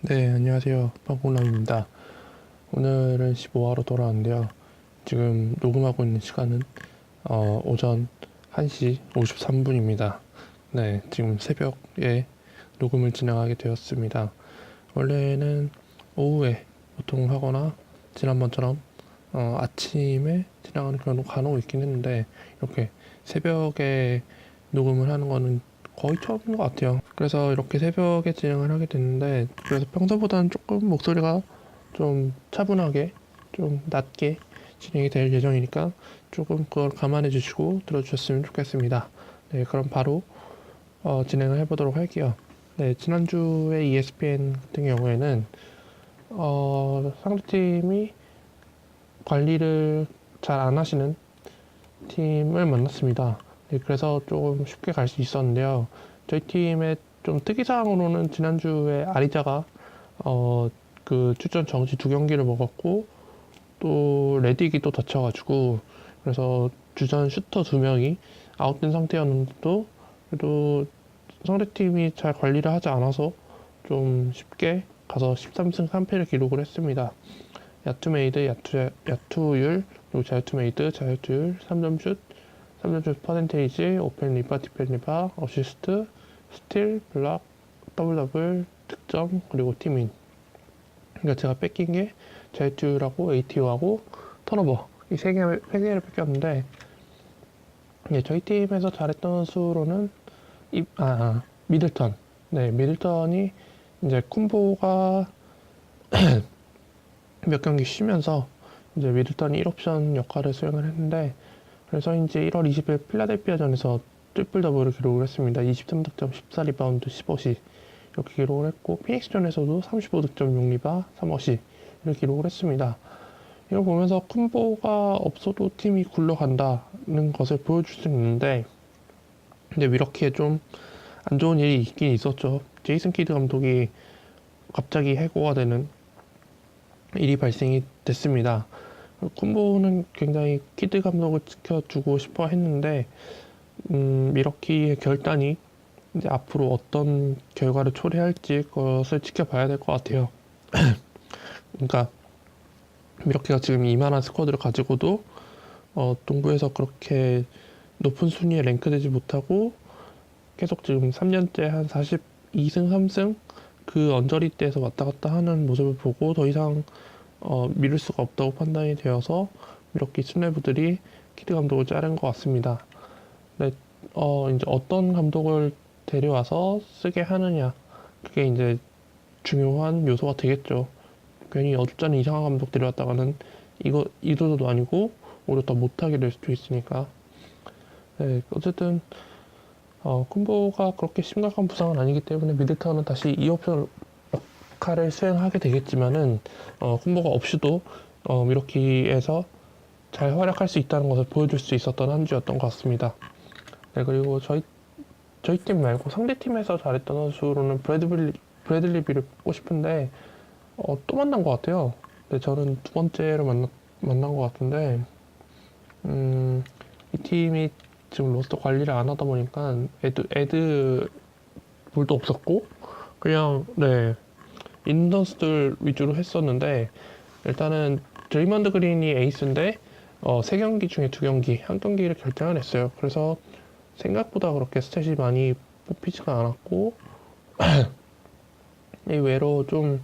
네, 안녕하세요. 빵콩남입니다. 오늘은 15화로 돌아왔는데요. 지금 녹음하고 있는 시간은 오전 1시 53분입니다. 네, 지금 새벽에 녹음을 진행하게 되었습니다. 원래는 오후에 보통 하거나 지난번처럼 아침에 진행하는 경우도 간혹 있긴 했는데 이렇게 새벽에 녹음을 하는 거는 거의 처음인 것 같아요. 그래서 이렇게 새벽에 진행을 하게 됐는데, 그래서 평소보다는 조금 목소리가 좀 차분하게, 좀 낮게 진행이 될 예정이니까 조금 그걸 감안해 주시고 들어주셨으면 좋겠습니다. 네, 그럼 바로 진행을 해보도록 할게요. 네, 지난주에 ESPN 같은 경우에는 상대팀이 관리를 잘 안 하시는 팀을 만났습니다. 네, 그래서 조금 쉽게 갈 수 있었는데요. 저희 팀의 좀 특이사항으로는 지난주에 아리자가 그 출전 정지 2경기를 먹었고 또 레딕이 또 다쳐가지고 그래서 주전 슈터 2명이 아웃된 상태였는데도 그래도 상대팀이 잘 관리를 하지 않아서 좀 쉽게 가서 13승 3패를 기록을 했습니다. 야투메이드, 야투율, 그리고 자유투메이드, 자유투율, 3점슛, 3점슛 퍼센테이지, 오펜 리바, 디펜 리바, 어시스트, 스틸, 블락, 더블 더블, 득점, 그리고 팀인. 그러니까 제가 뺏긴 게 자유투율하고 ATO하고 턴오버 이 세 개를 뺏겼는데, 예, 저희 팀에서 잘했던 수로는 미들턴. 네, 미들턴이 이제 쿤보가 몇 경기 쉬면서 이제 미들턴이 1옵션 역할을 수행을 했는데, 그래서 이제 1월 20일 필라델피아전에서 트리플 더블을 기록을 했습니다. 23득점, 14리바운드, 15시 이렇게 기록을 했고, 피닉스전에서도 35득점, 6리바, 3어시 이렇게 기록을 했습니다. 이걸 보면서 쿤보가 없어도 팀이 굴러간다는 것을 보여줄 수 있는데, 근데 이렇게 좀 안 좋은 일이 있긴 있었죠. 제이슨 키드 감독이 갑자기 해고가 되는 일이 발생이 됐습니다. 쿤보는 굉장히 키드 감독을 지켜주고 싶어 했는데, 미러키의 결단이 이제 앞으로 어떤 결과를 초래할지 그것을 지켜봐야 될 것 같아요. 그러니까 미러키가 지금 이만한 스쿼드를 가지고도 동부에서 그렇게 높은 순위에 랭크되지 못하고 계속 지금 3년째 한 42승 3승 그 언저리대에서 왔다 갔다 하는 모습을 보고 더 이상 미룰 수가 없다고 판단이 되어서 미러키 수뇌부들이 키드 감독을 자른 것 같습니다. 네, 이제 어떤 감독을 데려와서 쓰게 하느냐, 그게 이제 중요한 요소가 되겠죠. 괜히 어줍잖은 이상한 감독 데려왔다가는 이거 이도저도 아니고 오히려 더 못하게 될 수도 있으니까. 네, 어쨌든 쿤보가 그렇게 심각한 부상은 아니기 때문에 미들턴은 다시 2옵션 역할을 수행하게 되겠지만은 쿤보가 없이도 미러키에서 잘 활약할 수 있다는 것을 보여줄 수 있었던 한 주였던 것 같습니다. 네, 그리고 저희 팀 말고 상대 팀에서 잘했던 선수로는 브래들리 비를 뽑고 싶은데 또 만난 것 같아요. 근데 저는 두 번째로 만난 것 같은데, 이 팀이 지금 로스터 관리를 안 하다 보니까 애드 볼도 없었고 그냥 네, 있는 선수들 위주로 했었는데, 일단은 드레이먼드 그린이 에이스인데 3경기 중에 2경기, 한 경기를 결정을 했어요. 그래서 생각보다 그렇게 스탯이 많이 뽑히지가 않았고 이외로 좀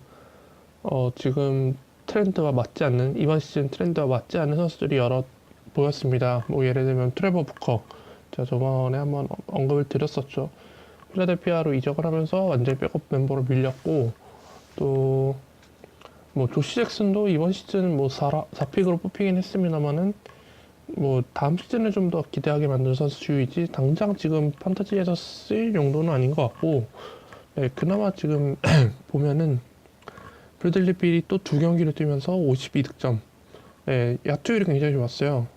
지금 트렌드와 맞지 않는, 이번 시즌 트렌드와 맞지 않는 선수들이 여러 보였습니다. 뭐 예를 들면 트레버 부커, 제가 저번에 한번 언급을 드렸었죠. 필라델피아로 이적을 하면서 완전히 백업 멤버로 밀렸고, 또 뭐 조시 잭슨도 이번 시즌 뭐 4픽으로 뽑히긴 했습니다만은 뭐 다음 시즌을 좀 더 기대하게 만드는 선수이지 당장 지금 판타지에서 쓰일 용도는 아닌 것 같고, 네, 그나마 지금 보면은 브래들리 빌이 또 2경기를 뛰면서 52득점, 네, 야투율이 굉장히 좋았어요.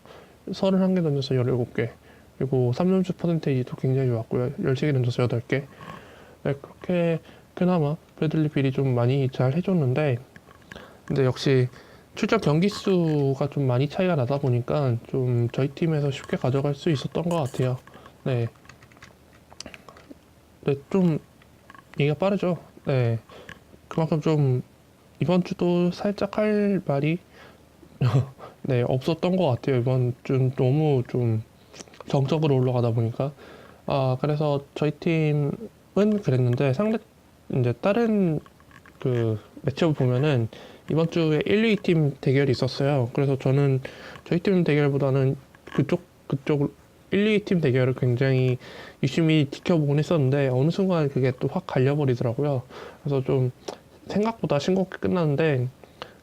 31개 던져서 17개, 그리고 3점슛 퍼센테이지도 굉장히 좋았고요. 13개 던져서 8개. 네, 그렇게 그나마 브래들리 빌이 좀 많이 잘 해줬는데, 근데 역시 출전 경기 수가 좀 많이 차이가 나다 보니까 좀 저희 팀에서 쉽게 가져갈 수 있었던 것 같아요. 네, 네, 좀 얘기가 빠르죠. 네, 그만큼 좀 이번 주도 살짝 할 말이 네, 없었던 것 같아요. 이번 주 너무 좀 정적으로 올라가다 보니까. 그래서 저희 팀은 그랬는데 이제 다른 그 매치업 보면은 이번 주에 1, 2팀 대결이 있었어요. 그래서 저는 저희 팀 대결보다는 그쪽 1, 2팀 대결을 굉장히 유심히 지켜보곤 했었는데 어느 순간 그게 또 확 갈려버리더라고요. 그래서 좀 생각보다 싱겁게 끝났는데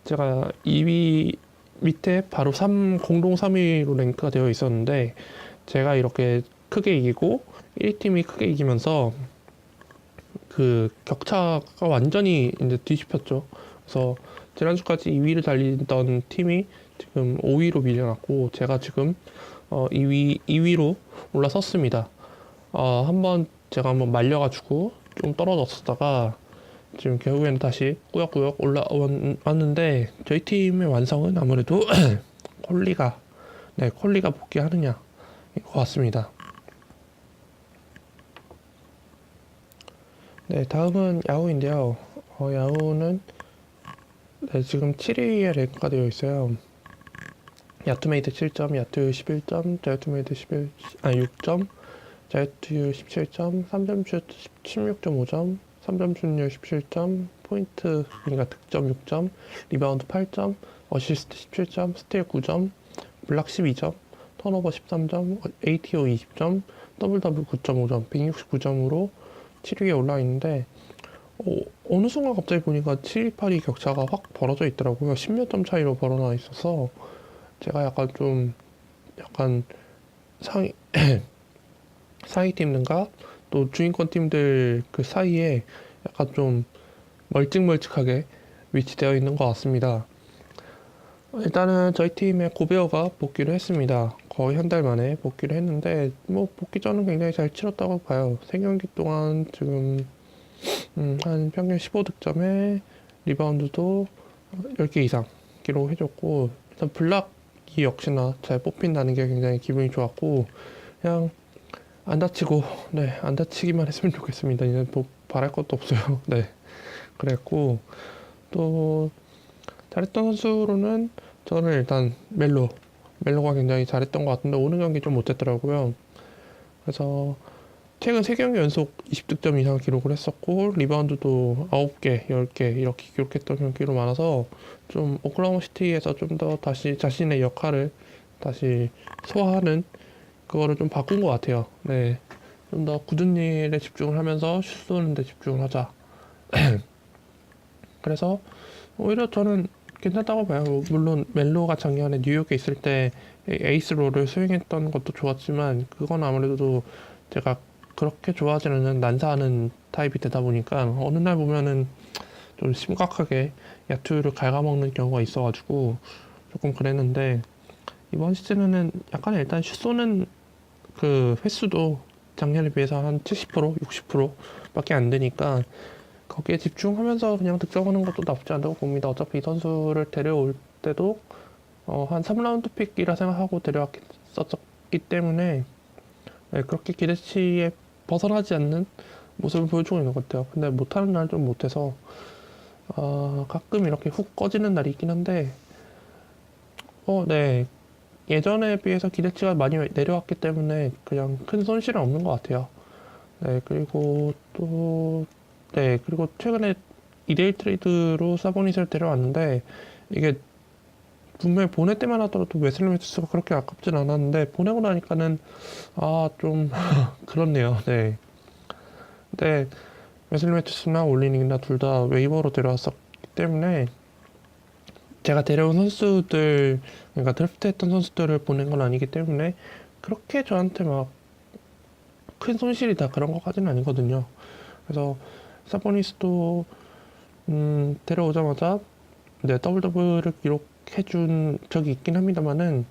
제가 2위 밑에 바로 공동 3위로 랭크가 되어 있었는데 제가 이렇게 크게 이기고 1팀이 크게 이기면서 그 격차가 완전히 이제 뒤집혔죠. 그래서 지난주까지 2위를 달리던 팀이 지금 5위로 밀려났고 제가 지금 2위로 올라섰습니다. 한번 제가 한번 말려가지고 좀 떨어졌었다가 지금 결국에는 다시 꾸역꾸역 올라왔는데 저희 팀의 완성은 아무래도 콜리가 복귀하느냐인 것 같습니다. 네, 다음은 야후인데요. 야후는 네, 지금 7위에 랭크가 되어 있어요. 야투메이드 7점, 야투 11점, 자유투메이드 6점, 자유투 17점, 3점슛 16.5점, 3점 슛률 17점, 포인트, 그러니까 득점 6점, 리바운드 8점, 어시스트 17점, 스틸 9점, 블락 12점, 턴오버 13점, ATO 20점, 더블 9.5점, 169점으로 7위에 올라 있는데 어느 순간 갑자기 보니까 7, 8위 격차가 확 벌어져 있더라고요. 10몇 점 차이로 벌어나 있어서 제가 약간 상위 상위 팀들과 또 주인권 팀들 그 사이에 약간 좀 멀찍멀찍하게 위치되어 있는 것 같습니다. 일단은 저희 팀의 고베어가 복귀를 했습니다. 거의 한 달 만에 복귀를 했는데 뭐 복귀 전은 굉장히 잘 치렀다고 봐요. 3경기 동안 지금 한 평균 15득점에 리바운드도 10개 이상 기록해줬고 일단 블락이 역시나 잘 뽑힌다는 게 굉장히 기분이 좋았고 그냥 안 다치고 안 다치기만 했으면 좋겠습니다. 이제 뭐 바랄 것도 없어요. 네, 그랬고 또 잘했던 선수로는 저는 일단 멜로가 굉장히 잘했던 것 같은데 오늘 경기 좀 못했더라고요. 그래서 최근 3경기 연속 20득점 이상 기록을 했었고 리바운드도 9개, 10개 이렇게 기록했던 경기로 많아서 좀 오클라호마 시티에서 좀 더 다시 자신의 역할을 다시 소화하는 그거를 좀 바꾼 것 같아요. 네, 좀 더 굳은 일에 집중을 하면서 슛 쏘는 데 집중을 하자. 그래서 오히려 저는 괜찮다고 봐요. 물론 멜로가 작년에 뉴욕에 있을 때 에이스 롤을 수행했던 것도 좋았지만 그건 아무래도 제가 그렇게 좋아하지 않는 난사하는 타입이 되다 보니까 어느 날 보면은 좀 심각하게 야투를 갉아먹는 경우가 있어가지고 조금 그랬는데 이번 시즌에는 약간 일단 슛 쏘는 그 횟수도 작년에 비해서 한 70%, 60%밖에 안 되니까 거기에 집중하면서 그냥 득점하는 것도 나쁘지 않다고 봅니다. 어차피 이 선수를 데려올 때도 한 3라운드 픽이라 생각하고 데려왔었기 때문에 네, 그렇게 기대치에 벗어나지 않는 모습을 보여주고 있는 것 같아요. 근데 못하는 날 좀 못해서 가끔 이렇게 훅 꺼지는 날이 있긴 한데 네, 예전에 비해서 기대치가 많이 내려왔기 때문에 그냥 큰 손실은 없는 것 같아요. 네, 그리고 최근에 2대1 트레이드로 사보닛을 데려왔는데 이게 분명히 보낼 때만 하더라도 웨슬리 매튜스가 그렇게 아깝진 않았는데 보내고 나니까는 좀 그렇네요. 네. 근데 웨슬리 매튜스나 올리닉이나 둘 다 웨이버로 데려왔었기 때문에 제가 데려온 선수들 그러니까 드래프트했던 선수들을 보낸 건 아니기 때문에 그렇게 저한테 막 큰 손실이다 그런 것까지는 아니거든요. 그래서 사보니스도 데려오자마자 네, 더블 더블을 기록해준 적이 있긴 합니다만은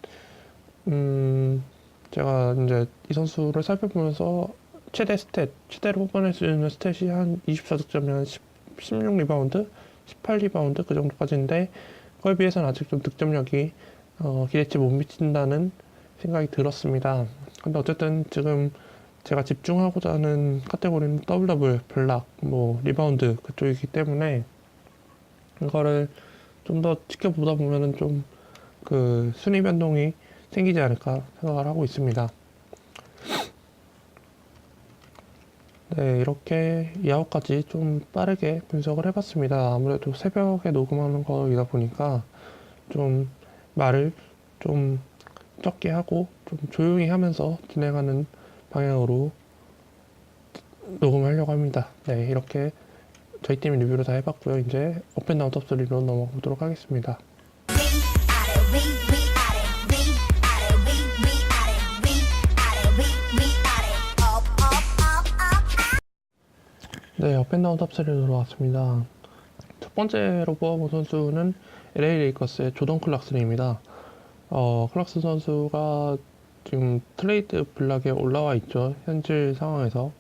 제가 이제 이 선수를 살펴보면서 최대로 뽑아낼 수 있는 스탯이 한 24득점에 16 리바운드, 18 리바운드 그 정도까지인데 그거에 비해서는 아직 좀 득점력이 기대치 못 미친다는 생각이 들었습니다. 근데 어쨌든 지금 제가 집중하고자 하는 카테고리는 더블 더블, 블락, 뭐 리바운드 그쪽이기 때문에 이거를 좀 더 지켜보다 보면은 좀 그 순위 변동이 생기지 않을까 생각을 하고 있습니다. 네, 이렇게 이아웃까지 좀 빠르게 분석을 해봤습니다. 아무래도 새벽에 녹음하는 거이다 보니까 좀 말을 좀 적게 하고 좀 조용히 하면서 진행하는 방향으로 녹음하려고 합니다. 네, 이렇게 저희 팀 리뷰를 다 해봤고요. 이제 업앤다운 탑3로 넘어가 보도록 하겠습니다. 네, 업앤다운 탑3로 돌아왔습니다. 첫 번째로 뽑아본 선수는 LA 레이커스의 조던 클락슨입니다. 클락슨 선수가 지금 트레이드 블락에 올라와 있죠. 현재 상황에서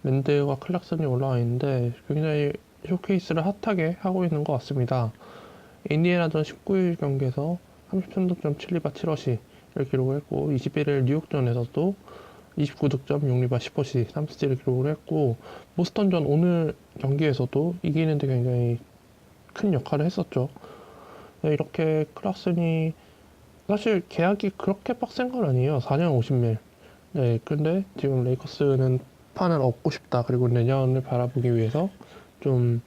랜드와 클락슨이 올라와 있는데 굉장히 쇼케이스를 핫하게 하고 있는 것 같습니다. 인디애나전 19일 경기에서 33득점 7리바 7어시를 기록을 했고 21일 뉴욕전에서도 29득점 6리바 10어시 3스틸을 기록을 했고 보스턴전 오늘 경기에서도 이기는데 굉장히 큰 역할을 했었죠. 네, 이렇게 클락슨이 사실 계약이 그렇게 빡센 건 아니에요. 4년 50밀. 네, 근데 지금 레이커스는 판을 얻고 싶다. 그리고 내년을 바라보기 위해서 좀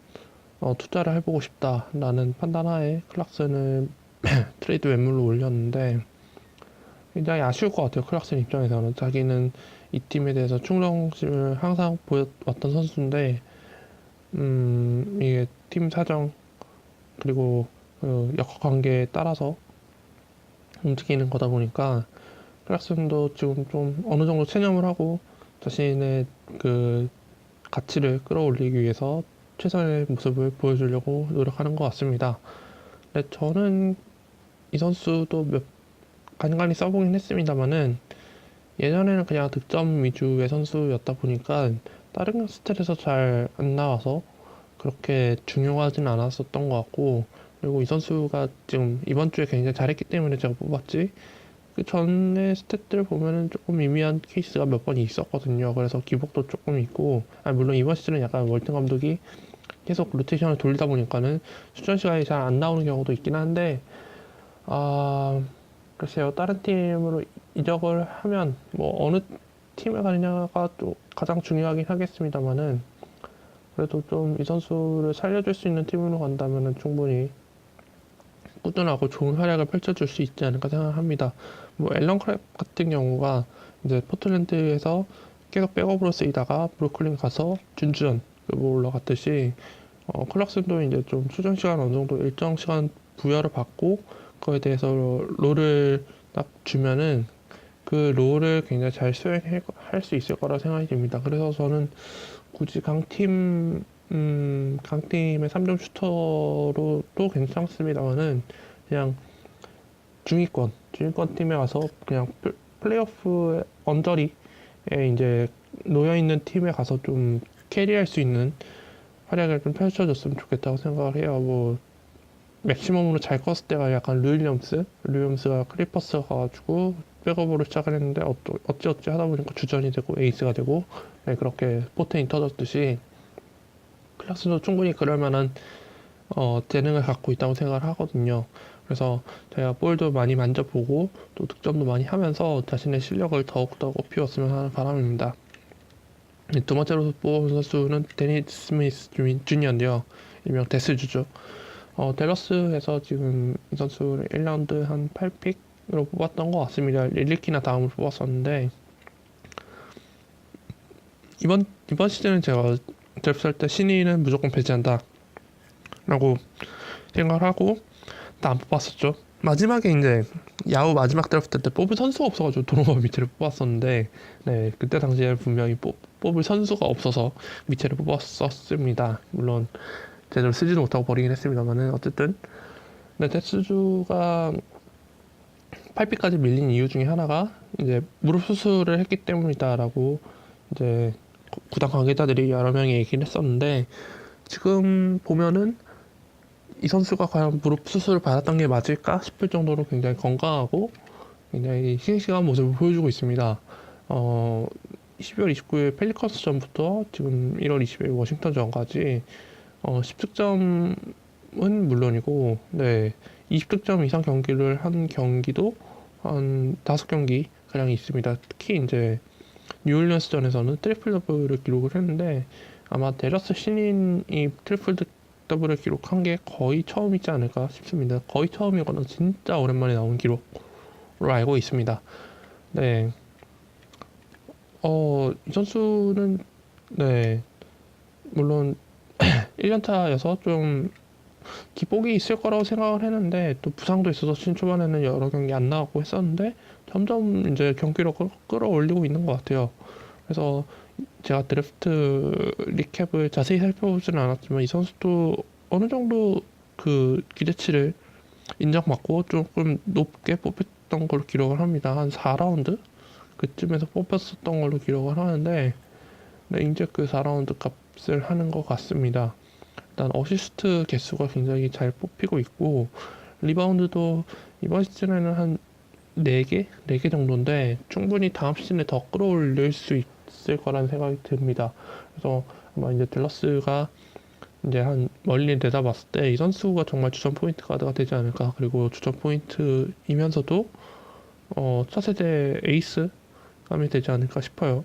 투자를 해보고 싶다라는 판단하에 클락슨을 트레이드 매물로 올렸는데 굉장히 아쉬울 것 같아요. 클락슨 입장에서는 자기는 이 팀에 대해서 충성심을 항상 보여왔던 선수인데 이게 팀 사정 그리고 역학관계에 따라서 움직이는 거다 보니까 클락슨도 지금 좀 어느 정도 체념을 하고 자신의 그 가치를 끌어올리기 위해서 최선의 모습을 보여주려고 노력하는 것 같습니다. 근데 저는 이 선수도 간간히 써보긴 했습니다만은 예전에는 그냥 득점 위주의 선수였다 보니까 다른 스탯에서 잘 안 나와서 그렇게 중요하진 않았었던 것 같고 그리고 이 선수가 지금 이번 주에 굉장히 잘했기 때문에 제가 뽑았지 그 전에 스탯들 보면은 조금 미미한 케이스가 몇 번 있었거든요. 그래서 기복도 조금 있고 물론 이번 시즌은 약간 월튼 감독이 계속 로테이션을 돌리다 보니까는 출전 시간이 잘 안 나오는 경우도 있긴 한데 글쎄요. 다른 팀으로 이적을 하면 뭐 어느 팀에 가느냐가 또 가장 중요하긴 하겠습니다만은 그래도 좀 이 선수를 살려줄 수 있는 팀으로 간다면은 충분히 꾸준하고 좋은 활약을 펼쳐줄 수 있지 않을까 생각합니다. 뭐 앨런 크랩 같은 경우가 이제 포틀랜드에서 계속 백업으로 쓰이다가 브루클린 가서 준주전 올라갔듯이 클락슨도 이제 좀 수전 시간 어느 정도 일정 시간 부여를 받고 그거에 대해서 롤을 딱 주면은 그 롤을 굉장히 잘 수행할 수 있을 거라 생각이 듭니다. 그래서 저는 굳이 강팀의 3점 슈터로도 괜찮습니다만은 그냥 중위권 팀에 와서 그냥 플레이오프 언저리에 이제 놓여있는 팀에 가서 좀 캐리할 수 있는 활약을 좀 펼쳐줬으면 좋겠다고 생각을 해요. 뭐 맥시멈으로 잘 컸을 때가 약간 류윌리엄스가 크리퍼스 가가지고 백업으로 시작을 했는데 어찌어찌 하다 보니까 주전이 되고 에이스가 되고 네, 그렇게 포텐이 터졌듯이 클락슨도 충분히 그럴 만한 재능을 갖고 있다고 생각을 하거든요. 그래서 제가 볼도 많이 만져보고 또 득점도 많이 하면서 자신의 실력을 더욱더 높이웠으면 하는 바람입니다. 두 번째로 뽑은 선수는 데니스 스미스 주니어인데요. 일명 데스주죠. 댈러스에서 지금 이 선수를 1라운드 한 8픽으로 뽑았던 것 같습니다. 릴리키나 다음으로 뽑았었는데 이번 시즌은 제가 드래프트할 때 신인은 무조건 배제한다 라고 생각을 하고 다 안 뽑았었죠. 마지막에 이제 야후 마지막 드래프트 때 뽑을 선수가 없어가지고 도노반 미첼을 뽑았었는데 네 그때 당시에 분명히 뽑을 선수가 없어서 미첼을 뽑았었습니다. 물론 제대로 쓰지도 못하고 버리긴 했습니다만은 어쨌든 근데 데스주가 8피까지 밀린 이유 중에 하나가 이제 무릎 수술을 했기 때문이다라고 이제 구단 관계자들이 여러 명이 얘기를 했었는데 지금 보면은 이 선수가 과연 무릎 수술을 받았던 게 맞을까 싶을 정도로 굉장히 건강하고 굉장히 싱싱한 모습을 보여주고 있습니다. 12월 29일 펠리컨스 전부터 지금 1월 20일 워싱턴 전까지 10득점 물론이고, 네, 20득점 이상 경기를 한 경기도 한 5경기 가량 있습니다. 특히 이제 뉴올리언스전에서는 트리플 더블을 기록을 했는데 아마 데러스 신인이 트리플 더블을 기록한 게 거의 처음이지 않을까 싶습니다. 거의 처음이거나 진짜 오랜만에 나온 기록으로 알고 있습니다. 네, 이 선수는 네, 물론 1년차여서 좀 기복이 있을 거라고 생각을 했는데 또 부상도 있어서 초반에는 여러 경기 안 나가고 했었는데 점점 이제 경기력을 끌어올리고 있는 것 같아요. 그래서 제가 드래프트 리캡을 자세히 살펴보지는 않았지만 이 선수도 어느 정도 그 기대치를 인정받고 조금 높게 뽑혔던 걸로 기록을 합니다. 한 4라운드 그쯤에서 뽑혔었던 걸로 기록을 하는데 네, 이제 그 4라운드 값을 하는 것 같습니다. 일단 어시스트 개수가 굉장히 잘 뽑히고 있고 리바운드도 이번 시즌에는 한 4개? 4개 정도인데 충분히 다음 시즌에 더 끌어올릴 수 있을 거라는 생각이 듭니다. 그래서 아마 이제 댈러스가 이제 한 멀리 내다봤을 때 이 선수가 정말 주전 포인트 가드가 되지 않을까. 그리고 주전 포인트이면서도 차세대 에이스감이 되지 않을까 싶어요.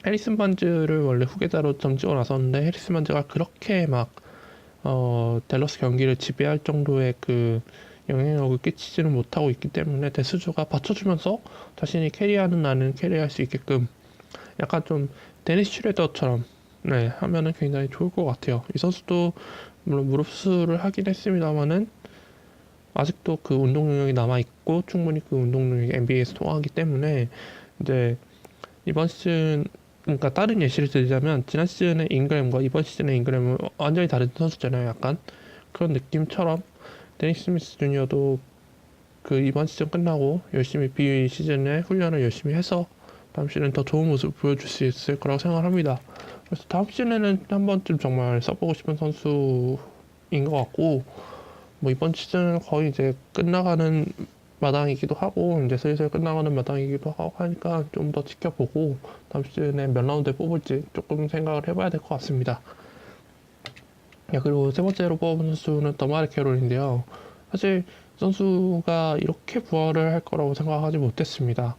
해리슨 반즈를 원래 후계자로 점 찍어 놨었는데 해리슨 반즈가 그렇게 막 댈러스 경기를 지배할 정도의 그 영향력을 끼치지는 못하고 있기 때문에 데스주가 받쳐주면서 자신이 캐리하는 나는 캐리할 수 있게끔 약간 좀 데니스 슈레더처럼 네, 하면은 굉장히 좋을 것 같아요. 이 선수도 물론 무릎 수술을 하긴 했습니다만은 아직도 그 운동 능력이 남아 있고 충분히 그 운동 능력이 NBA에서 통하기 때문에 이제 이번 시즌 그러니까 다른 예시를 들자면 지난 시즌의 잉그램과 이번 시즌의 잉그램은 완전히 다른 선수잖아요. 약간 그런 느낌처럼 데니스 스미스 주니어도 그 이번 시즌 끝나고 열심히 비 시즌에 훈련을 열심히 해서 다음 시즌은 더 좋은 모습을 보여줄 수 있을 거라고 생각합니다. 그래서 다음 시즌에는 한 번쯤 정말 써보고 싶은 선수인 것 같고 뭐 이번 시즌은 거의 이제 끝나가는 마당이기도 하고 이제 슬슬 끝나가는 마당이기도 하고 하니까 좀 더 지켜보고 다음 시즌에 몇 라운드에 뽑을지 조금 생각을 해봐야 될 것 같습니다. 그리고 세 번째로 뽑은 선수는 더마리 캐롤인데요. 사실 선수가 이렇게 부활을 할 거라고 생각하지 못했습니다.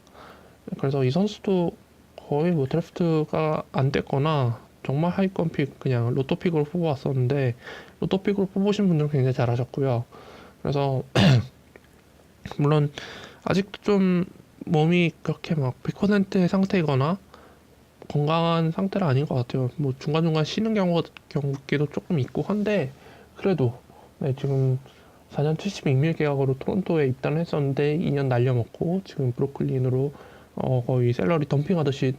그래서 이 선수도 거의 뭐 드래프트가 안 됐거나 정말 하위권 픽 그냥 로또 픽으로 뽑아왔었는데 로또 픽으로 뽑으신 분들은 굉장히 잘하셨고요. 그래서 물론 아직도 좀 몸이 그렇게 막 100%의 상태이거나 건강한 상태는 아닌 것 같아요. 뭐 중간중간 쉬는 경우도 조금 있고 한데 그래도 네, 지금 4년 72밀 계약으로 토론토에 입단을 했었는데 2년 날려먹고 지금 브루클린으로 거의 셀러리 덤핑하듯이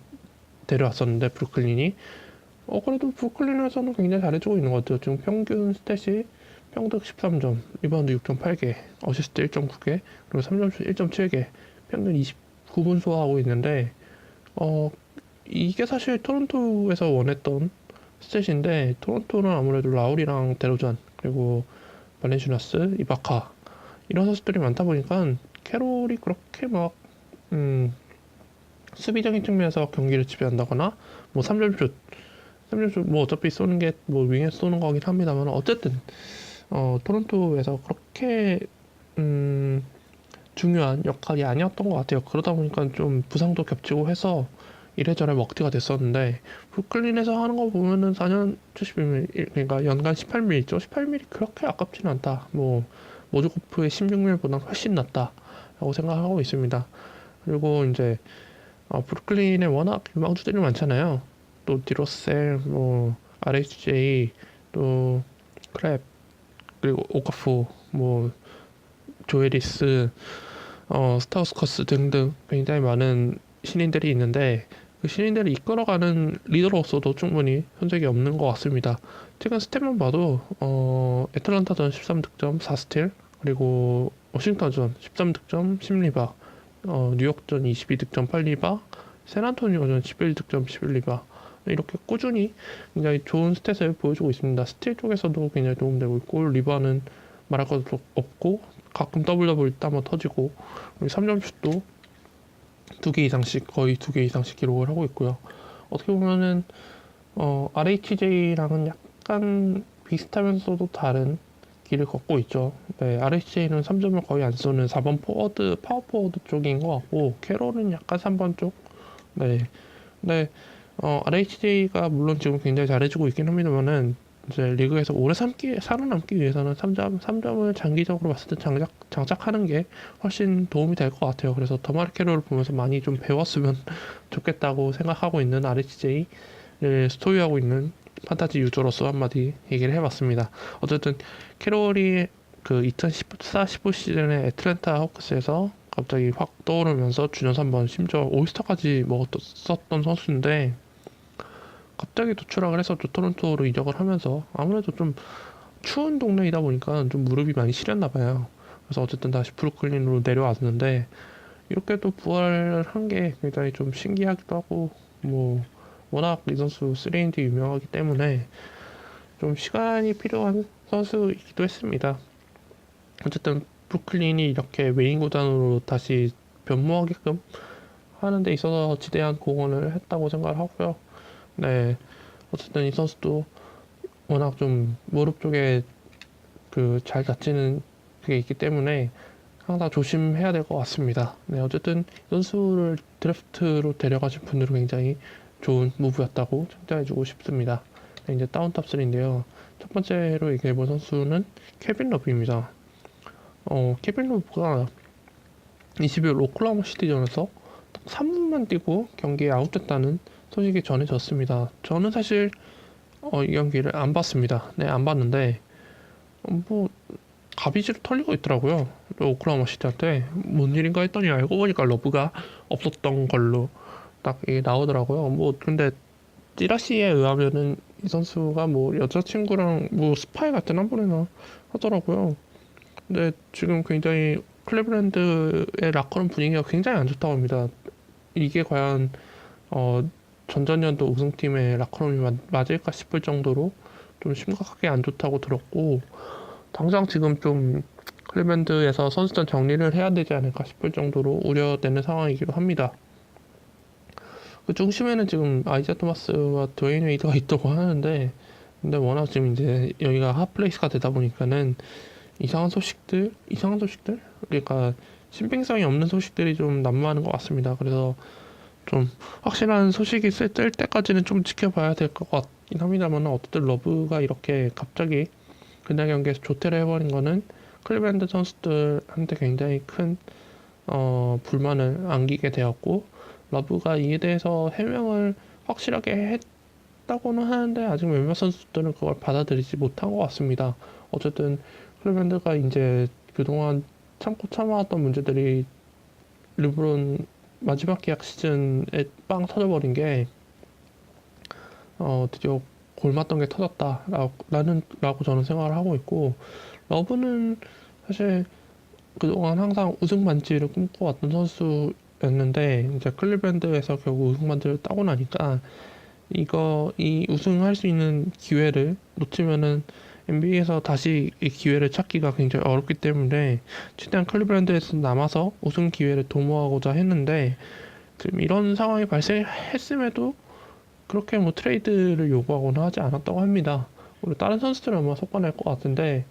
데려왔었는데 브루클린이 그래도 브루클린에서는 굉장히 잘해주고 있는 것 같아요. 지금 평균 스탯이 평득 13점, 리바운드 6.8개, 어시스트 1.9개, 그리고 3점슛 1.7개, 평균 29분 소화하고 있는데 이게 사실 토론토에서 원했던 스탯인데 토론토는 아무래도 라울이랑 데로잔 그리고 발렌슈나스, 이바카 이런 선수들이 많다 보니까 캐롤이 그렇게 막 수비적인 측면에서 경기를 지배한다거나 뭐 3점슛 뭐 어차피 쏘는 게 뭐 윙에서 쏘는 거긴 합니다만 어쨌든 토론토에서 그렇게 중요한 역할이 아니었던 것 같아요. 그러다 보니까 좀 부상도 겹치고 해서 이래저래 먹튀가 됐었는데 브루클린에서 하는 거 보면은 4년 72mm 그러니까 연간 18mm 있죠. 18mm 그렇게 아깝지는 않다. 뭐 모주코프의 16mm보다 훨씬 낫다라고 생각하고 있습니다. 그리고 이제 브루클린에 워낙 유망주들이 많잖아요. 또 디로셀, 뭐 RHJ, 또 크랩, 그리고 오카포, 뭐 조에리스, 스타우스커스 등등 굉장히 많은 신인들이 있는데 그 신인들을 이끌어가는 리더로서도 충분히 현적이 없는 것 같습니다. 최근 스탯만 봐도 애틀란타전 13득점 4스틸 그리고 워싱턴전 13득점 10리바 뉴욕전 22득점 8리바 샌안토니오전 11득점 11리바 이렇게 꾸준히 굉장히 좋은 스탯을 보여주고 있습니다. 스틸 쪽에서도 굉장히 도움되고 있고 리바는 말할 것도 없고 가끔 더블 더블 따면 터지고 3점슛도 2개 이상씩 거의 2개 이상씩 기록을 하고 있고요. 어떻게 보면은 RHJ랑은 약간 비슷하면서도 다른 길을 걷고 있죠. 네, RHJ는 3점을 거의 안 쏘는 4번 포워드, 파워 포워드 쪽인 것 같고, 캐롤은 약간 3번 쪽. 네, 네, RHJ가 물론 지금 굉장히 잘해주고 있긴 합니다만은, 이제 리그에서 오래 살아남기 위해서는 3점을 장기적으로 봤을 때 장착하는 게 훨씬 도움이 될 것 같아요. 그래서 더마리 캐롤을 보면서 많이 좀 배웠으면 좋겠다고 생각하고 있는 RHJ를 소유하고 있는 판타지 유저로서 한마디 얘기를 해봤습니다. 어쨌든 캐롤이 그 2014-15 시즌에 애틀랜타 호크스에서 갑자기 확 떠오르면서 주전 3번 심지어 올스타까지 먹었었던 선수인데 갑자기 도추락을 해서 또 토론토로 이적을 하면서 아무래도 좀 추운 동네이다 보니까 좀 무릎이 많이 시렸나 봐요. 그래서 어쨌든 다시 브루클린으로 내려왔는데 이렇게 또 부활한 게 굉장히 좀 신기하기도 하고 뭐 워낙 이 선수 3&D 유명하기 때문에 좀 시간이 필요한 선수이기도 했습니다. 어쨌든 브루클린이 이렇게 메인 구단으로 다시 변모하게끔 하는 데 있어서 지대한 공헌을 했다고 생각을 하고요. 네, 어쨌든 이 선수도 워낙 좀 무릎 쪽에 그 잘 다치는 그게 있기 때문에 항상 조심해야 될 것 같습니다. 네, 어쨌든 이 선수를 드래프트로 데려가신 분들은 굉장히 좋은 무브였다고 칭찬해주고 싶습니다. 네, 이제 다운탑 3인데요. 첫 번째로 얘기해볼 선수는 케빈 러브입니다. 케빈 러브가 20일 오클라호마 시티전에서 딱 3분만 뛰고 경기에 아웃됐다는 소식이 전해졌습니다. 저는 사실 이 경기를 안 봤습니다. 네, 안 봤는데 뭐 가비지를 털리고 있더라고요. 오클라호마 시티한테 뭔 일인가 했더니 알고 보니까 러브가 없었던 걸로 딱 이게 나오더라고요. 뭐 근데 찌라시에 의하면은 이 선수가 뭐 여자친구랑 뭐 스파이 같은 한 번이나 하더라고요. 근데 지금 굉장히 클리블랜드의 라커룸 분위기가 굉장히 안 좋다고 합니다. 이게 과연 전전년도 우승팀의 라커룸이 맞을까 싶을 정도로 좀 심각하게 안 좋다고 들었고 당장 지금 좀 클리블랜드에서 선수단 정리를 해야 되지 않을까 싶을 정도로 우려되는 상황이기도 합니다. 그 중심에는 지금 아이자 토마스와 드웨인 웨이드가 있다고 하는데 근데 워낙 지금 이제 여기가 핫플레이스가 되다 보니까는 이상한 소식들? 그러니까 신빙성이 없는 소식들이 좀 난무하는 것 같습니다. 그래서 좀 확실한 소식이 뜰 때까지는 좀 지켜봐야 될 것 같긴 합니다만 어쨌든 러브가 이렇게 갑자기 그날 경기에서 조퇴를 해버린 거는 클리블랜드 선수들한테 굉장히 큰 불만을 안기게 되었고 러브가 이에 대해서 해명을 확실하게 했다고는 하는데 아직 몇몇 선수들은 그걸 받아들이지 못한 것 같습니다. 어쨌든 클리블랜드가 이제 그동안 참고 참아왔던 문제들이 르브론 마지막 계약 시즌에 빵 터져버린 게 드디어 골맞던 게 터졌다라고 저는 생각을 하고 있고 러브는 사실 그동안 항상 우승 반지를 꿈꿔왔던 선수였는데 이제 클리블랜드에서 결국 우승 반지를 따고 나니까 이 우승할 수 있는 기회를 놓치면은 NBA에서 다시 이 기회를 찾기가 굉장히 어렵기 때문에 최대한 클리블랜드에서 남아서 우승 기회를 도모하고자 했는데 지금 이런 상황이 발생했음에도 그렇게 뭐 트레이드를 요구하거나 하지 않았다고 합니다. 우리 다른 선수들은 아마 속아낼 것 같은데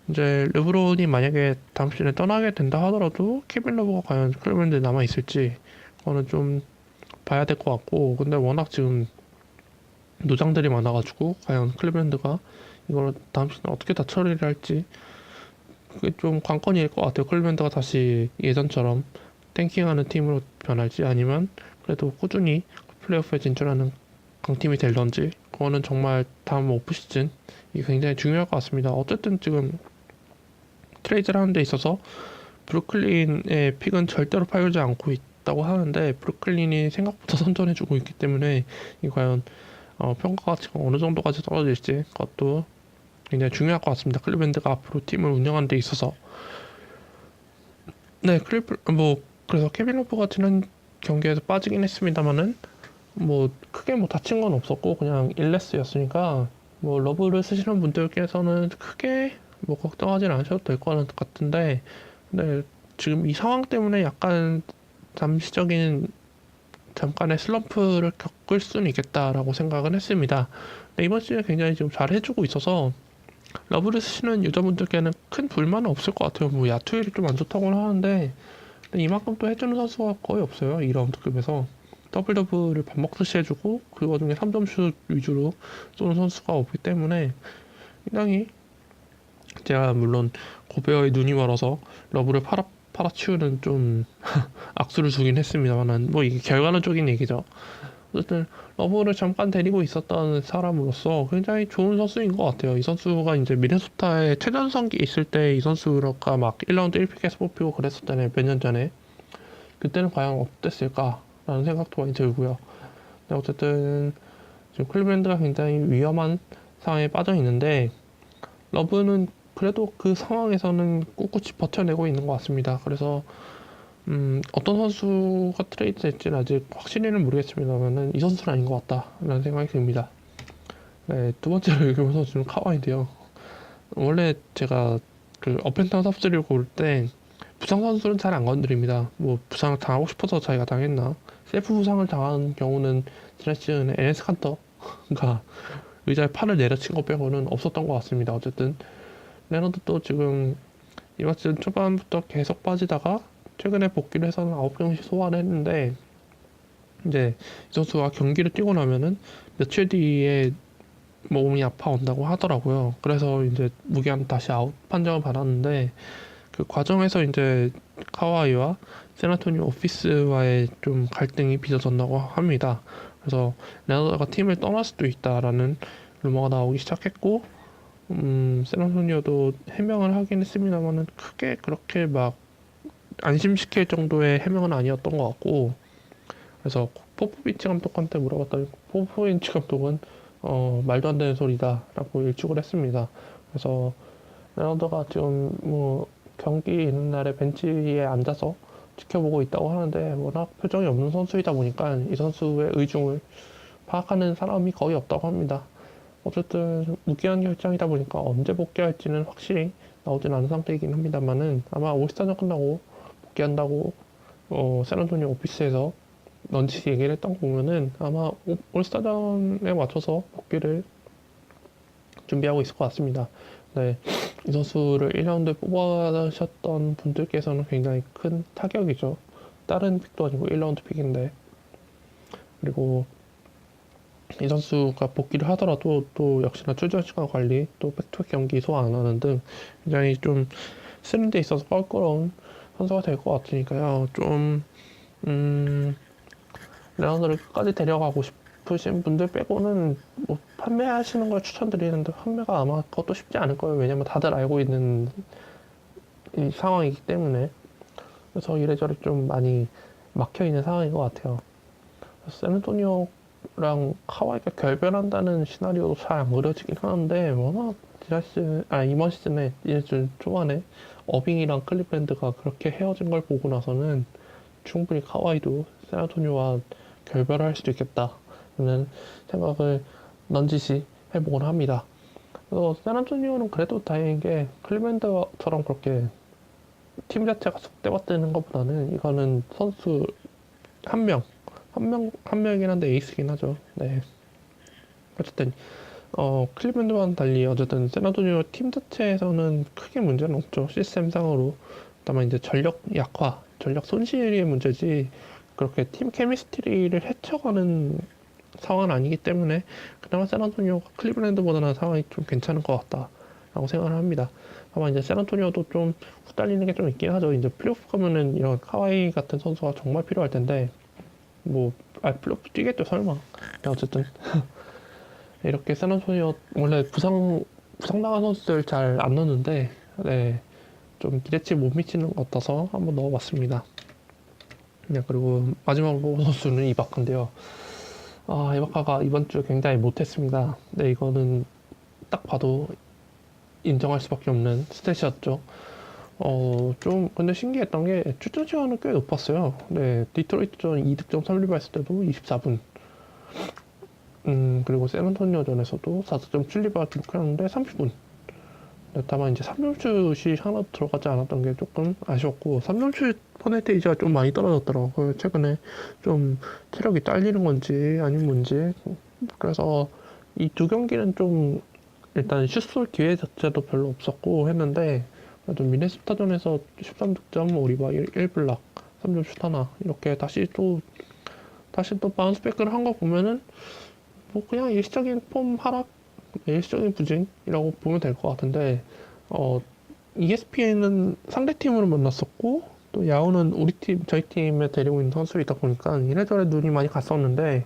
이제 르브론이 만약에 다음 시즌에 떠나게 된다 하더라도 케빈 러브가 과연 클리블랜드에 남아 있을지 그거는 좀 봐야 될 것 같고 근데 워낙 지금 노장들이 많아가지고 과연 클리블랜드가 이걸 다음 시즌 어떻게 다 처리를 할지 그게 좀 관건일 것 같아요. 클리블랜드가 다시 예전처럼 탱킹하는 팀으로 변할지 아니면 그래도 꾸준히 플레이오프에 진출하는 강팀이 될런지 그거는 정말 다음 오프시즌 이게 굉장히 중요할 것 같습니다. 어쨌든 지금 트레이드를 하는 데 있어서 브루클린의 픽은 절대로 팔지 않고 있다고 하는데 브루클린이 생각보다 선전해주고 있기 때문에 이 과연 평가 가치가 어느 정도까지 떨어질지 그것도 굉장히 중요할 것 같습니다. 클리블랜드가 앞으로 팀을 운영하는 데 있어서 네 그래서 케빈 러브가 지난 경기에서 빠지긴 했습니다만은 뭐 크게 뭐 다친 건 없었고 그냥 일레스였으니까 뭐 러브를 쓰시는 분들께서는 크게 뭐 걱정하진 않으셔도 될 것 같은데 근데 지금 이 상황 때문에 약간 잠깐의 슬럼프를 겪을 수는 있겠다라고 생각은 했습니다. 근데 이번 시즌 굉장히 지금 잘 해주고 있어서 러브레스는 유저분들께는 큰 불만은 없을 것 같아요. 뭐 야투율이 좀 안 좋다고는 하는데 근데 이만큼 또 해주는 선수가 거의 없어요. 2라운드급에서 더블 더블을 밥 먹듯이 해주고 그 와중에 3점슛 위주로 쏘는 선수가 없기 때문에 굉장히 제가 물론 고베어의 눈이 멀어서 러브를 팔아치우는 좀 악수를 두긴 했습니다만 뭐 이게 결과론적인 얘기죠. 어쨌든 러브를 잠깐 데리고 있었던 사람으로서 굉장히 좋은 선수인 것 같아요. 이 선수가 이제 미네소타에 최전성기에 있을 때 이 선수가 막 1라운드 1픽에서 뽑히고 그랬었잖아요. 몇 년 전에. 그때는 과연 어땠을까라는 생각도 많이 들고요. 근데 어쨌든 지금 클리브랜드가 굉장히 위험한 상황에 빠져 있는데 러브는 그래도 그 상황에서는 꿋꿋이 버텨내고 있는 것 같습니다. 그래서 어떤 선수가 트레이드 될지는 아직 확실히는 모르겠습니다만은 이 선수는 아닌 것 같다라는 생각이 듭니다. 네, 두 번째로 읽은 선수는 카와이인데요. 원래 제가 그 업앤다운 탑3를 고를 때 부상 선수는 잘 안 건드립니다. 뭐 부상을 당하고 싶어서 자기가 당했나? 셀프 부상을 당한 경우는 지난 시즌에 에네스 칸터가 의자에 팔을 내려친 것 빼고는 없었던 것 같습니다. 어쨌든 레너드도 지금 이번 시즌 초반부터 계속 빠지다가 최근에 복귀를 해서는 9경기 소화를 했는데 이제 이 선수가 경기를 뛰고 나면은 며칠 뒤에 몸이 아파온다고 하더라고요. 그래서 이제 무기한 다시 아웃 판정을 받았는데 그 과정에서 이제 카와이와 세나토니 오피스와의 좀 갈등이 빚어졌다고 합니다. 그래서 레너드가 팀을 떠날 수도 있다라는 루머가 나오기 시작했고 세나토니오도 해명을 하긴 했습니다만은 크게 그렇게 막 안심시킬 정도의 해명은 아니었던 것 같고 그래서 포포비치 감독한테 물어봤더니 포포비치 감독은 말도 안 되는 소리다라고 일축을 했습니다. 그래서 레너드가 지금 뭐 경기 있는 날에 벤치에 앉아서 지켜보고 있다고 하는데 워낙 표정이 없는 선수이다 보니까 이 선수의 의중을 파악하는 사람이 거의 없다고 합니다. 어쨌든 무기한 결정이다 보니까 언제 복귀할지는 확실히 나오진 않은 상태이긴 합니다만은 아마 올스타전 끝나고 복귀한다고 세란토니 오피스에서 런치 얘기를 했던 거 보면은 아마 올스타전에 맞춰서 복귀를 준비하고 있을 것 같습니다. 네, 이 선수를 1라운드에 뽑아셨던 분들께서는 굉장히 큰 타격이죠. 다른 픽도 아니고 1라운드 픽인데 그리고 이 선수가 복귀를 하더라도 또 역시나 출전 시간 관리 또 백투백 경기 소화 안 하는 등 굉장히 좀 쓰는 데 있어서 껄끄러운 선수가 될 것 같으니까요. 좀 레너드를 끝까지 데려가고 싶으신 분들 빼고는 뭐 판매하시는 걸 추천드리는데 판매가 아마 그것도 쉽지 않을 거예요. 왜냐면 다들 알고 있는 이 상황이기 때문에 그래서 이래저래 좀 많이 막혀 있는 상황인 것 같아요. 샌안토니오랑 카와이가 결별한다는 시나리오도 잘 안 그려지긴 하는데 워낙 이번 시즌에 이번 시즌 초반에 어빙이랑 클리브랜드가 그렇게 헤어진 걸 보고 나서는 충분히 카와이도 샌안토니오와 결별할 수도 있겠다는 생각을 넌지시 해보곤 합니다. 그래서 샌안토니오는 그래도 다행인 게 클리브랜드처럼 그렇게 팀 자체가 속대받드는 것보다는 이거는 선수 한 명이긴 한데 에이스긴 하죠. 네. 어쨌든 클리브랜드와는 달리 어쨌든 샌안토니오 팀 자체에서는 크게 문제는 없죠. 시스템상으로. 다만 이제 전력 약화, 전력 손실의 문제지 그렇게 팀 케미스트리를 해쳐가는 상황은 아니기 때문에 그나마 샌안토니오가 클리브랜드보다는 상황이 좀 괜찮은 것 같다라고 생각을 합니다. 다만 이제 샌안토니오도 좀 후달리는 게 좀 있긴 하죠. 이제 플레이오프 가면은 이런 카와이 같은 선수가 정말 필요할 텐데 플레이오프 뛰겠죠 설마. 네, 어쨌든 이렇게 샌안토니오 원래 부상 당한 선수들 잘 안 넣는데 네, 좀 기대치 못 미치는 것 같아서 한번 넣어봤습니다. 네, 그리고 마지막으로 뽑은 선수는 이바카인데요. 이바카가 이번 주 굉장히 못했습니다. 네, 이거는 딱 봐도 인정할 수밖에 없는 스탯이었죠. 좀 근데 신기했던 게 출전 시간은 꽤 높았어요. 네, 디트로이트전 2득점 3리바 했을 때도 24분. 그리고 샌안토니오전에서도 4득점 7리바 기록했는데 30분. 네, 다만 이제 3점슛이 하나도 들어가지 않았던 게 조금 아쉬웠고 3점슛 퍼센테이지가 좀 많이 떨어졌더라고요. 최근에 좀 체력이 딸리는 건지 아니면 뭔지. 그래서 이 두 경기는 좀 일단 슛쏠 기회 자체도 별로 없었고 했는데 그래도 미네소타전에서 13득점, 5리바, 1블락, 3점 슛 하나 이렇게 다시 또 바운스백을 한 거 보면은 뭐 그냥 일시적인 폼 하락, 일시적인 부진이라고 보면 될 것 같은데 ESPN은 상대 팀으로 만났었고 또 야구는 저희 팀에 데리고 있는 선수이다 보니까 이래저래 눈이 많이 갔었는데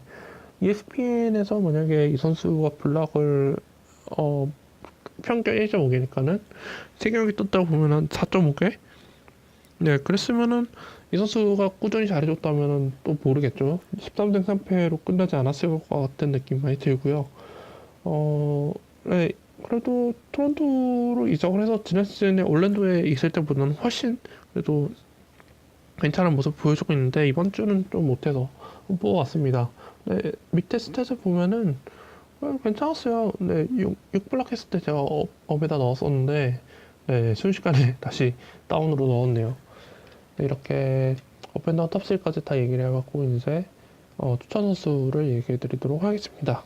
ESPN에서 만약에 이 선수가 블락을 평균 1.5개니까는 3경기 떴다고 보면 한 4.5개? 네, 그랬으면은 이 선수가 꾸준히 잘해줬다면은 또 모르겠죠. 13 승 3패로 끝나지 않았을 것 같은 느낌 많이 들고요. 네, 그래도 토론토로 이적을 해서 지난 시즌에 올랜도에 있을 때보다는 훨씬 그래도 괜찮은 모습 보여주고 있는데 이번 주는 좀 못해서 뽑아왔습니다. 네, 밑에 스탯을 보면은 괜찮았어요. 네, 6블락 했을 때 제가 업에다 넣었었는데 네, 순식간에 다시 다운으로 넣었네요. 네, 이렇게 업앤다운 탑3까지 다 얘기를 해갖고 이제 추천 선수를 얘기해 드리도록 하겠습니다.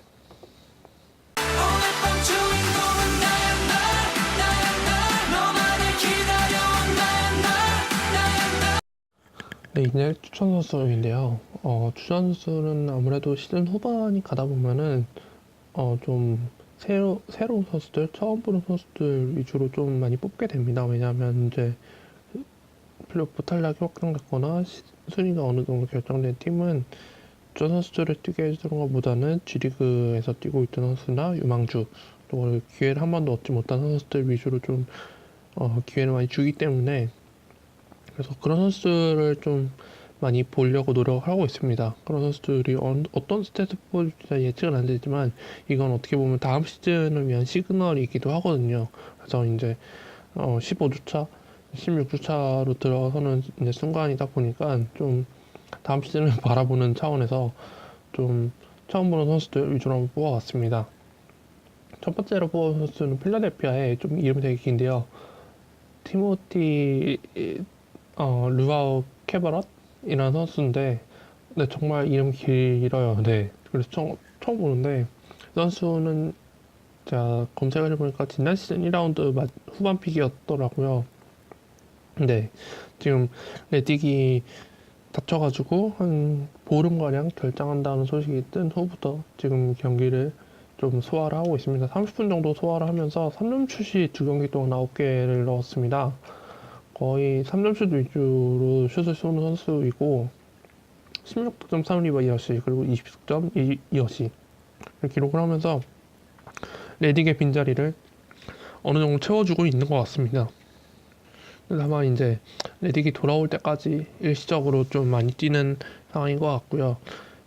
네, 이제 추천 선수인데요. 추천 선수는 아무래도 시즌 후반이 가다 보면은 좀 새로운 선수들, 처음 보는 선수들 위주로 좀 많이 뽑게 됩니다. 왜냐하면 이제 플레이오프 탈락이 확정됐거나 순위가 어느 정도 결정된 팀은 저 선수들을 뛰게 해주는 것보다는 G리그에서 뛰고 있던 선수나 유망주 또 기회를 한 번도 얻지 못한 선수들 위주로 좀 기회를 많이 주기 때문에 그래서 그런 선수들을 좀 많이 보려고 노력하고 있습니다. 그런 선수들이 어떤 스탯을 보여줄지 예측은 안 되지만 이건 어떻게 보면 다음 시즌을 위한 시그널이기도 하거든요. 그래서 이제 15주차, 16주차로 들어서는 이제 순간이다 보니까 좀 다음 시즌을 바라보는 차원에서 좀 처음 보는 선수들 위주로 한번 뽑아봤습니다. 첫 번째로 뽑은 선수는 필라델피아의 좀 이름이 되게 긴데요. 티모티 루아우 캐바럿이라는 선수인데 네, 정말 이름 길어요. 네, 그래서 처음 보는데 이 선수는 제가 검색을 해보니까 지난 시즌 1라운드 후반 픽이었더라고요. 네, 지금 레딕이 다쳐가지고 한 보름가량 결장한다는 소식이 뜬 후부터 지금 경기를 좀 소화를 하고 있습니다. 30분 정도 소화를 하면서 3점 슛이 2경기 동안 9개를 넣었습니다. 거의 3점슛 위주로 슛을 쏘는 선수이고 16득점 3리바 2어시 그리고 20득점 2어시 기록을 하면서 레딕의 빈자리를 어느 정도 채워주고 있는 것 같습니다. 다만 이제 레딕이 돌아올 때까지 일시적으로 좀 많이 뛰는 상황인 것 같고요.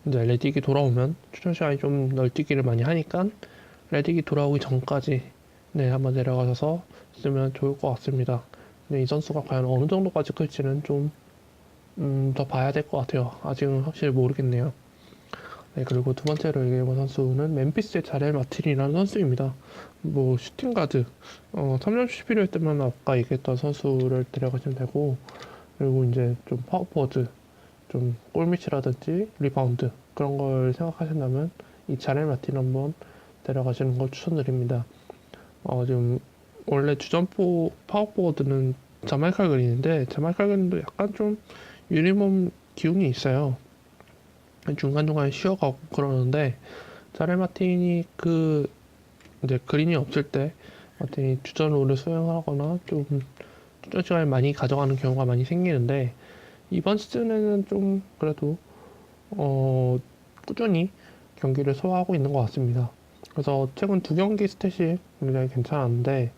이제 레딕이 돌아오면 추천 시간이 좀 널뛰기를 많이 하니까 레딕이 돌아오기 전까지 네, 한번 내려가셔서 쓰면 좋을 것 같습니다. 근데 이 선수가 과연 어느 정도까지 클지는 좀 더 봐야 될 것 같아요. 아직은 확실히 모르겠네요. 네, 그리고 두 번째로 얘기해본 선수는 멤피스의 자렐 마틴이라는 선수입니다. 뭐 슈팅 가드, 3점슛이 필요할 때만 아까 얘기했던 선수를 데려가시면 되고, 그리고 이제 좀 파워포워드, 좀 골밑이라든지 리바운드 그런 걸 생각하신다면 이 자렐 마틴 한번 데려가시는 걸 추천드립니다. 지금 원래 주전포 파워포워드는 자말칼 그린인데 자말칼 그린도 약간 좀 유니폼 기운이 있어요. 중간중간에 쉬어가고 그러는데 자레 마틴이 이제 그린이 없을 때 마틴이 주전 롤을 수행하거나 좀 주전 시간을 많이 가져가는 경우가 많이 생기는데 이번 시즌에는 좀 그래도 꾸준히 경기를 소화하고 있는 것 같습니다. 그래서 최근 2경기 스탯이 굉장히 괜찮았는데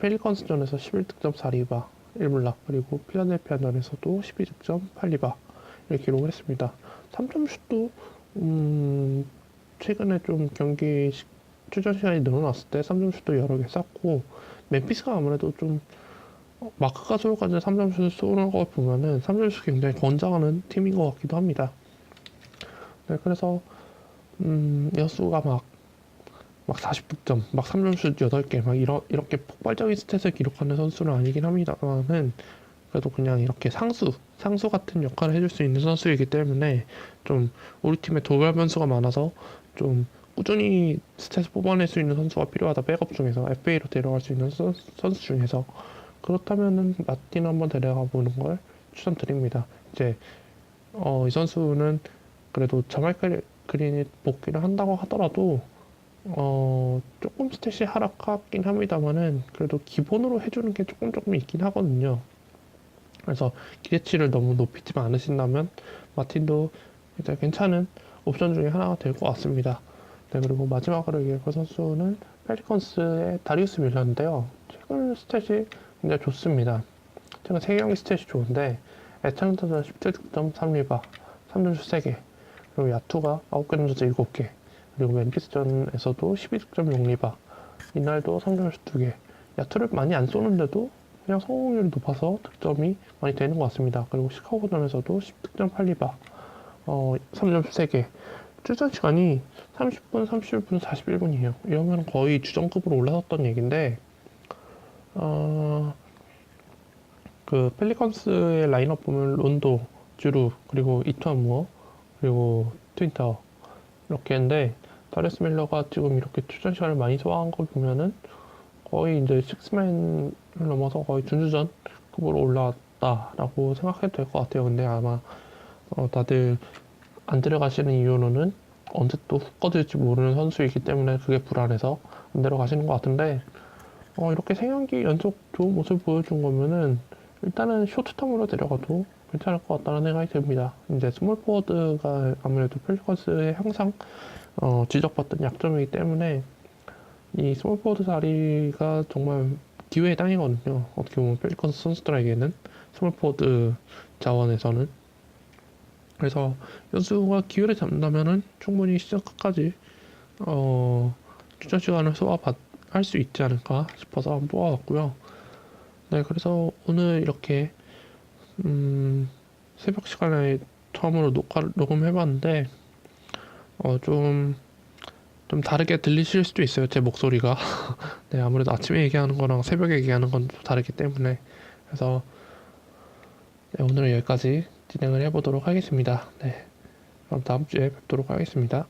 펠리컨스전에서 11득점 4리바 1블락 그리고 필라델피아전에서도 12득점 8리바 이렇게 기록을 했습니다. 3점 슛도 최근에 좀 경기 출전 시간이 늘어났을 때 3점 슛도 여러 개 쐈고 멤피스가 아무래도 좀 마크가 소유까지 3점 슛을 쏘는 걸 보면은 3점 슛 굉장히 권장하는 팀인 것 같기도 합니다. 네, 그래서 여수가 막 40득점, 막 3점슛 8개, 막 이렇게 폭발적인 스탯을 기록하는 선수는 아니긴 합니다만은 그래도 그냥 이렇게 상수 같은 역할을 해줄 수 있는 선수이기 때문에 좀 우리 팀에 도발 변수가 많아서 좀 꾸준히 스탯을 뽑아낼 수 있는 선수가 필요하다. 백업 중에서 FA로 데려갈 수 있는 선수 중에서 그렇다면은 마틴 한번 데려가 보는 걸 추천드립니다. 이제 이 선수는 그래도 자말카 그린이 복귀를 한다고 하더라도 조금 스탯이 하락하긴 합니다만은 그래도 기본으로 해주는 게 조금 있긴 하거든요. 그래서 기대치를 너무 높이지만 않으신다면 마틴도 이제 괜찮은 옵션 중에 하나가 될 것 같습니다. 네, 그리고 마지막으로 얘기할 선수는 펠리컨스의 다리우스 밀러인데요. 최근 스탯이 굉장히 좋습니다. 최근 3경기 스탯이 좋은데 애틀랜타전 17득점 3리바 3점슛 3개, 그리고 야투가 9개 던져서 7개, 그리고 멤피스전에서도 12득점 6리바, 이날도 3점슛 2개. 야투를 많이 안 쏘는데도 그냥 성공률이 높아서 득점이 많이 되는 것 같습니다. 그리고 시카고전에서도 10득점 8리바, 3점슛 3개. 출전 시간이 30분, 31분, 41분이에요. 이러면 거의 주전급으로 올라섰던 얘기인데, 그 펠리컨스의 라인업 보면 론도, 주루, 그리고 이투안 무어, 그리고 트윈타워 이렇게 했는데 다레스 밀러가 지금 이렇게 출전 시간을 많이 소화한 걸 보면은 거의 이제 식스맨을 넘어서 거의 준주전 급으로 올라왔다라고 생각해도 될 것 같아요. 근데 아마 다들 안 들어가시는 이유로는 언제 또 훅 꺼질지 모르는 선수이기 때문에 그게 불안해서 안 들어가시는 것 같은데, 이렇게 생연기 연속 좋은 모습을 보여준 거면은 일단은 쇼트텀으로 데려가도 괜찮을 것 같다는 생각이 듭니다. 이제 스몰 포워드가 아무래도 펠리컨스의 항상 지적받던 약점이기 때문에 이 스몰 포워드 자리가 정말 기회의 땅이거든요. 어떻게 보면 펠리컨스 선수들에게는 스몰 포워드 자원에서는. 그래서 연수가 기회를 잡는다면은 충분히 시즌 끝까지 출전 시간을 할 수 있지 않을까 싶어서 한번 뽑아봤고요. 네, 그래서 오늘 이렇게 새벽 시간에 처음으로 녹음해봤는데 좀 다르게 들리실 수도 있어요, 제 목소리가. 네, 아무래도 아침에 얘기하는 거랑 새벽에 얘기하는 건 좀 다르기 때문에. 그래서 네, 오늘은 여기까지 진행을 해보도록 하겠습니다. 네, 그럼 다음 주에 뵙도록 하겠습니다.